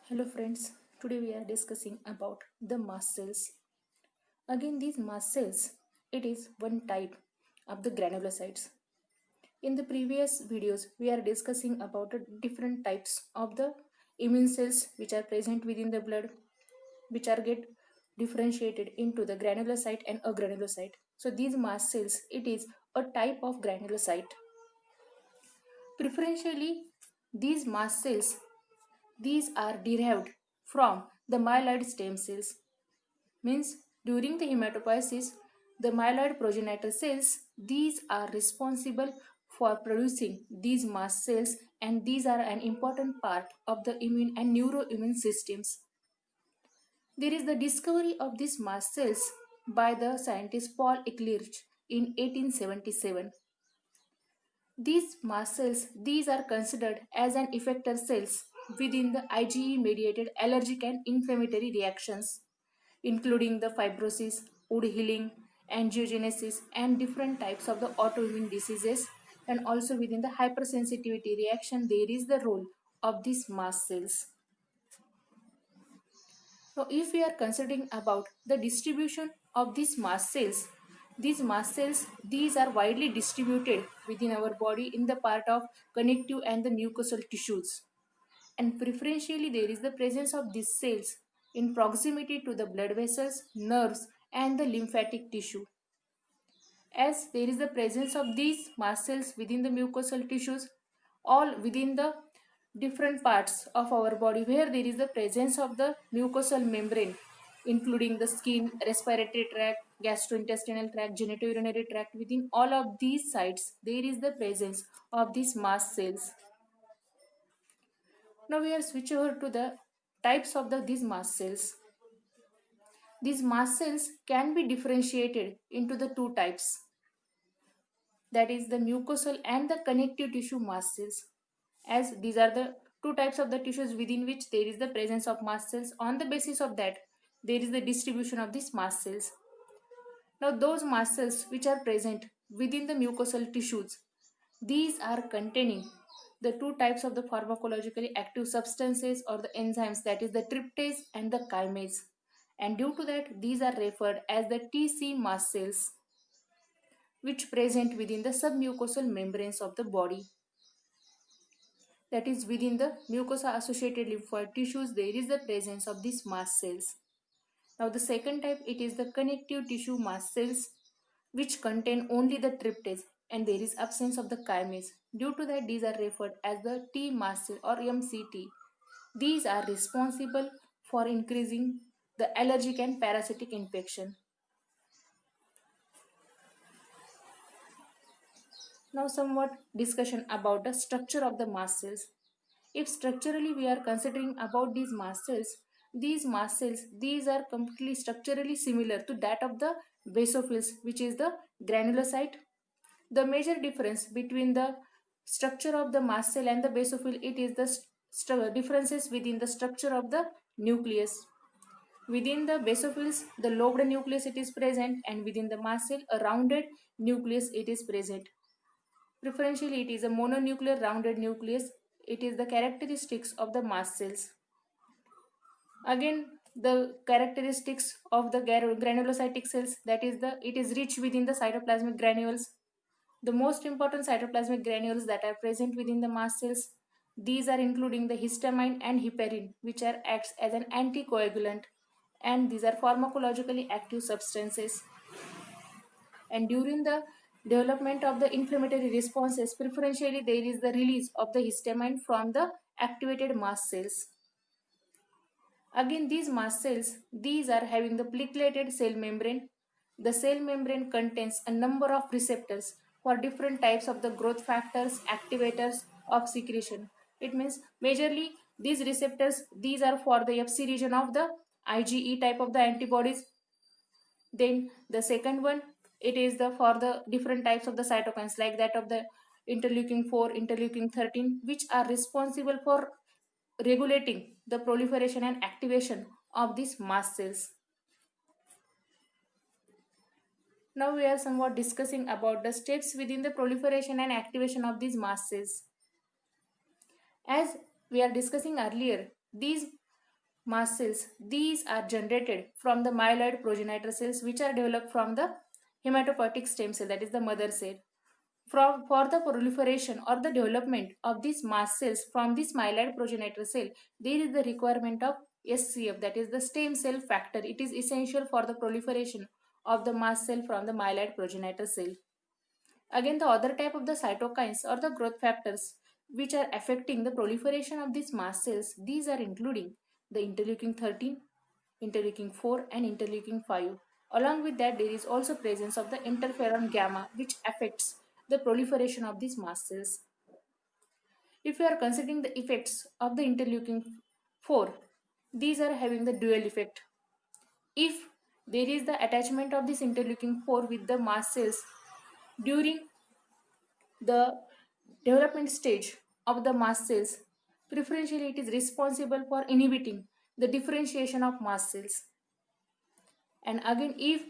Hello friends, today we are discussing about the mast cells. Again these mast cells, it is one type of the granulocytes. In the previous videos we are discussing about the different types of the immune cells which are present within the blood, which are get differentiated into the granulocyte and agranulocyte. So these mast cells, it is a type of granulocyte. Preferentially, these mast cells, these are derived from the myeloid stem cells. Means during the hematopoiesis, the myeloid progenitor cells, these are responsible for producing these mast cells, and these are an important part of the immune and neuroimmune systems. There is the discovery of these mast cells by the scientist Paul Ehrlich in 1877. These mast cells, these are considered as an effector cells within the IgE mediated allergic and inflammatory reactions, including the fibrosis, wound healing, angiogenesis, and different types of the autoimmune diseases. And also within the hypersensitivity reaction, there is the role of these mast cells. Now, if we are considering about the distribution of these mast cells, these are widely distributed within our body in the part of connective and the mucosal tissues. And preferentially, there is the presence of these cells in proximity to the blood vessels, nerves, and the lymphatic tissue. As there is the presence of these mast cells within the mucosal tissues, all within the different parts of our body where there is the presence of the mucosal membrane, including the skin, respiratory tract, gastrointestinal tract, genitourinary tract. Within all of these sites, there is the presence of these mast cells. Now we are switch over to the types of these mast cells. These mast cells can be differentiated into the two types, that is the mucosal and the connective tissue mast cells, as these are the two types of the tissues within which there is the presence of mast cells. On the basis of that, there is the distribution of these mast cells. Now those mast cells which are present within the mucosal tissues, these are containing the two types of the pharmacologically active substances or the enzymes, that is the tryptase and the chymase, and due to that these are referred as the TC mast cells, which present within the submucosal membranes of the body. That is within the mucosa associated lymphoid tissues, there is the presence of these mast cells. Now the second type, it is the connective tissue mast cells, which contain only the tryptase and there is absence of the chymase. Due to that, these are referred as the T mast cell or MCT. These are responsible for increasing the allergic and parasitic infection. Now somewhat discussion about the structure of the mast cells. If structurally we are considering about these mast cells, these are completely structurally similar to that of the basophils, which is the granulocyte. The major difference between the structure of the mast cell and the basophil, it is the differences within the structure of the nucleus. Within the basophils, the lobed nucleus it is present, and within the mast cell, a rounded nucleus it is present. Preferentially, it is a mononuclear rounded nucleus. It is the characteristics of the mast cells. Again, the characteristics of the granulocytic cells, that is it is rich within the cytoplasmic granules. The most important cytoplasmic granules that are present within the mast cells, these are including the histamine and heparin, which are acts as an anticoagulant, and these are pharmacologically active substances. And during the development of the inflammatory responses, preferentially there is the release of the histamine from the activated mast cells. Again, these mast cells, these are having the plateleted cell membrane. The cell membrane contains a number of receptors for different types of the growth factors, activators of secretion. It means majorly these receptors, these are for the Fc region of the IgE type of the antibodies. Then the second one, it is the for the different types of the cytokines, like that of the interleukin 4, interleukin 13, which are responsible for regulating the proliferation and activation of these mast cells. Now we are somewhat discussing about the steps within the proliferation and activation of these mast cells. As we are discussing earlier, these mast cells, these are generated from the myeloid progenitor cells which are developed from the hematopoietic stem cell, that is the mother cell. For the proliferation or the development of these mast cells from this myeloid progenitor cell, there is the requirement of SCF, that is the stem cell factor. It is essential for the proliferation of the mast cell from the myeloid progenitor cell. Again, the other type of the cytokines or the growth factors which are affecting the proliferation of these mast cells, these are including the interleukin 13, interleukin 4 and interleukin 5. Along with that, there is also presence of the interferon gamma which affects the proliferation of these mast cells. If you are considering the effects of the interleukin 4, these are having the dual effect. If there is the attachment of this interleukin 4 with the mast cells during the development stage of the mast cells, preferentially it is responsible for inhibiting the differentiation of mast cells. And again, if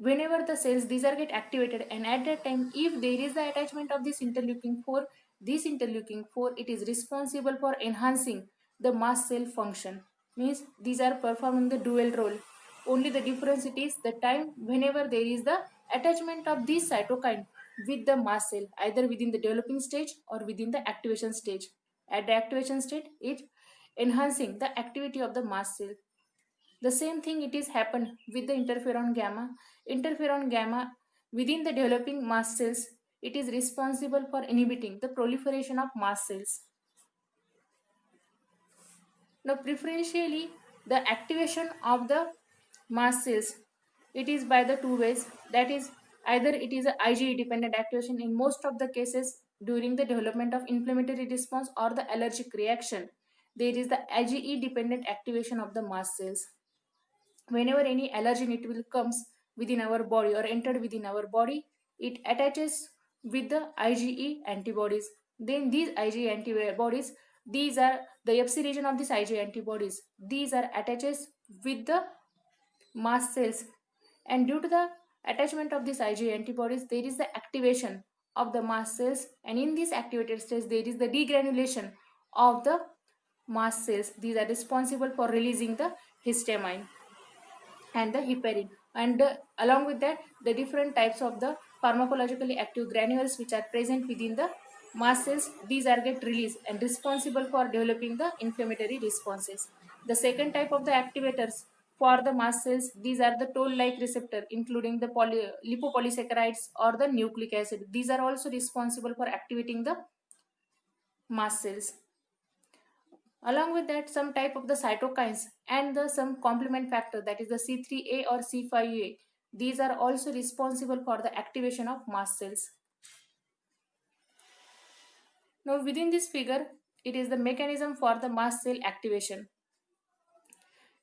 whenever the cells these are get activated, and at that time if there is the attachment of this interleukin 4, this interleukin 4 it is responsible for enhancing the mast cell function, means these are performing the dual role. Only the difference it is the time whenever there is the attachment of this cytokine with the mast cell, either within the developing stage or within the activation stage. At the activation state, it enhancing the activity of the mast cell. The same thing it is happened with the interferon gamma. Interferon gamma within the developing mast cells, it is responsible for inhibiting the proliferation of mast cells. Now, preferentially, the activation of the mast cells, it is by the two ways. That is, either it is a IgE dependent activation in most of the cases during the development of inflammatory response or the allergic reaction. There is the IgE dependent activation of the mast cells. Whenever any allergen it will comes within our body or entered within our body, it attaches with the IgE antibodies. Then these IgE antibodies, these are the Fc region of these IgE antibodies, these are attaches with the mast cells, and due to the attachment of these IgE antibodies, there is the activation of the mast cells, and in this activated stage there is the degranulation of the mast cells. These are responsible for releasing the histamine and the heparin, and along with that the different types of the pharmacologically active granules which are present within the mast cells, these are get released and responsible for developing the inflammatory responses. The second type of the activators for the mast cells, these are the toll like receptor including the lipopolysaccharides or the nucleic acid. These are also responsible for activating the mast cells. Along with that, some type of the cytokines and the some complement factor, that is the C3A or C5A, these are also responsible for the activation of mast cells. Now within this figure, it is the mechanism for the mast cell activation.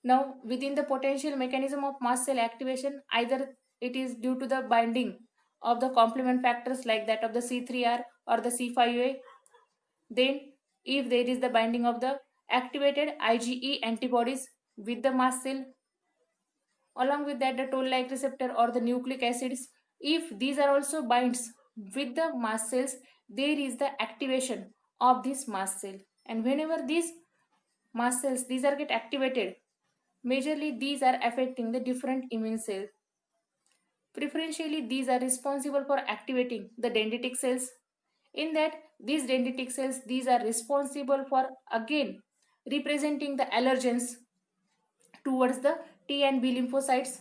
Now within the potential mechanism of mast cell activation, either it is due to the binding of the complement factors like that of the C3R or the C5A. Then if there is the binding of the activated IgE antibodies with the mast cell, along with that the toll-like receptor or the nucleic acids, if these are also binds with the mast cells, there is the activation of this mast cell. And whenever these mast cells these are get activated, majorly these are affecting the different immune cells. Preferentially, these are responsible for activating the dendritic cells. In that, these dendritic cells, these are responsible for again representing the allergens towards the T and B lymphocytes.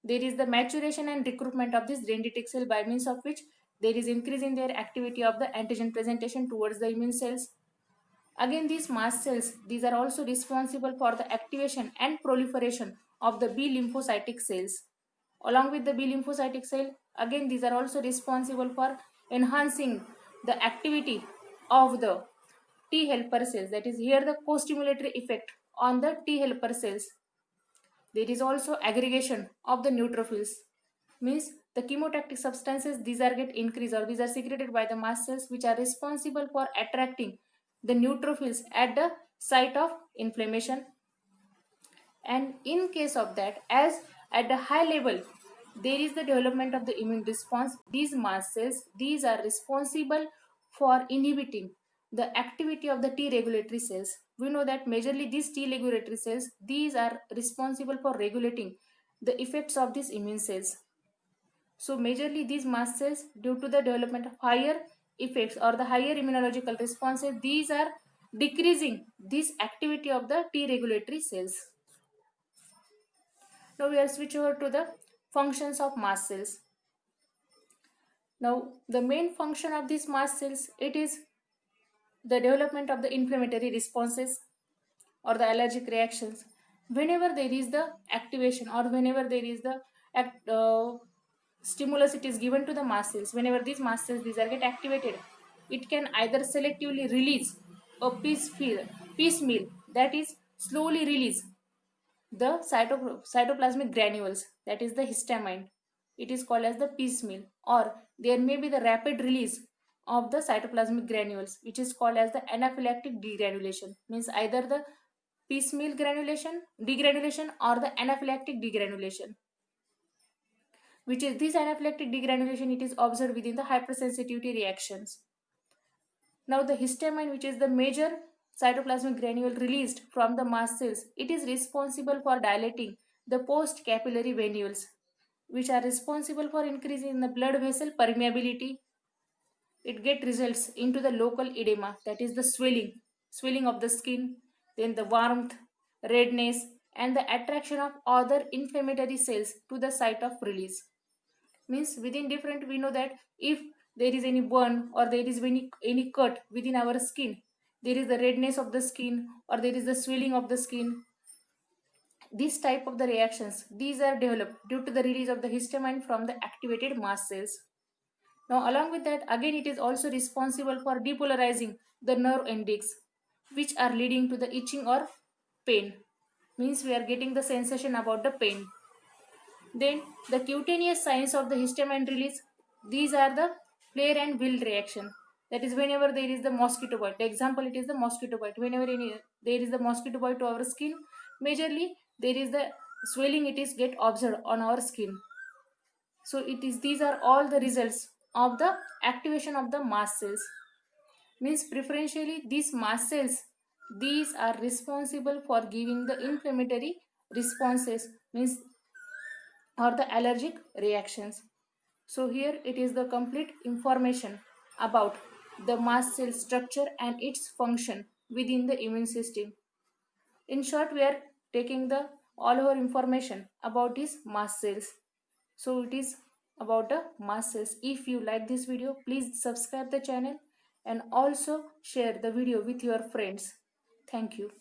There is the maturation and recruitment of this dendritic cell by means of which there is increase in their activity of the antigen presentation towards the immune cells. Again, these mast cells, these are also responsible for the activation and proliferation of the B lymphocytic cells. Along with the B lymphocytic cell, again these are also responsible for enhancing the activity of the T helper cells. That is here the co-stimulatory effect on the T helper cells. There is also aggregation of the neutrophils, means the chemotactic substances these are get increased or these are secreted by the mast cells which are responsible for attracting the neutrophils at the site of inflammation. And in case of that, as at the high level there is the development of the immune response, these mast cells these are responsible for inhibiting the activity of the T regulatory cells we know that majorly these T regulatory cells, these are responsible for regulating the effects of these immune cells. So majorly these mast cells, due to the development of higher effects or the higher immunological responses, these are decreasing this activity of the T regulatory cells. Now we are switch over to the functions of mast cells. Now the main function of these mast cells, it is the development of the inflammatory responses or the allergic reactions. Whenever there is the activation or whenever there is the stimulus it is given to the mast cells, whenever these mast cells these are get activated, it can either selectively release a piecemeal, that is slowly release the cytoplasmic granules, that is the histamine, it is called as the piecemeal, or there may be the rapid release of the cytoplasmic granules, which is called as the anaphylactic degranulation, means either the piecemeal degranulation or the anaphylactic degranulation, which is this anaphylactic degranulation, it is observed within the hypersensitivity reactions. Now the histamine, which is the major cytoplasmic granule released from the mast cells, it is responsible for dilating the post capillary venules, which are responsible for increasing the blood vessel permeability. It get results into the local edema, that is the swelling of the skin, then the warmth, redness, and the attraction of other inflammatory cells to the site of release. Means within different, we know that if there is any burn or there is any cut within our skin, there is the redness of the skin or there is the swelling of the skin. This type of the reactions, these are developed due to the release of the histamine from the activated mast cells. Now, along with that, again, it is also responsible for depolarizing the nerve endings, which are leading to the itching or pain. Means we are getting the sensation about the pain. Then, the cutaneous signs of the histamine release, these are the flare and wilt reaction. That is, whenever there is the mosquito bite. The example, it is the mosquito bite. Whenever there is the mosquito bite to our skin, majorly there is the swelling. It is get observed on our skin. So it is, these are all the results of the activation of the mast cells. Means preferentially these mast cells, these are responsible for giving the inflammatory responses, means or the allergic reactions. So here it is the complete information about the mast cell structure and its function within the immune system. In short, we are taking the all our information about these mast cells. So it is about the mast cells. If you like this video, please subscribe the channel and also share the video with your friends. Thank you.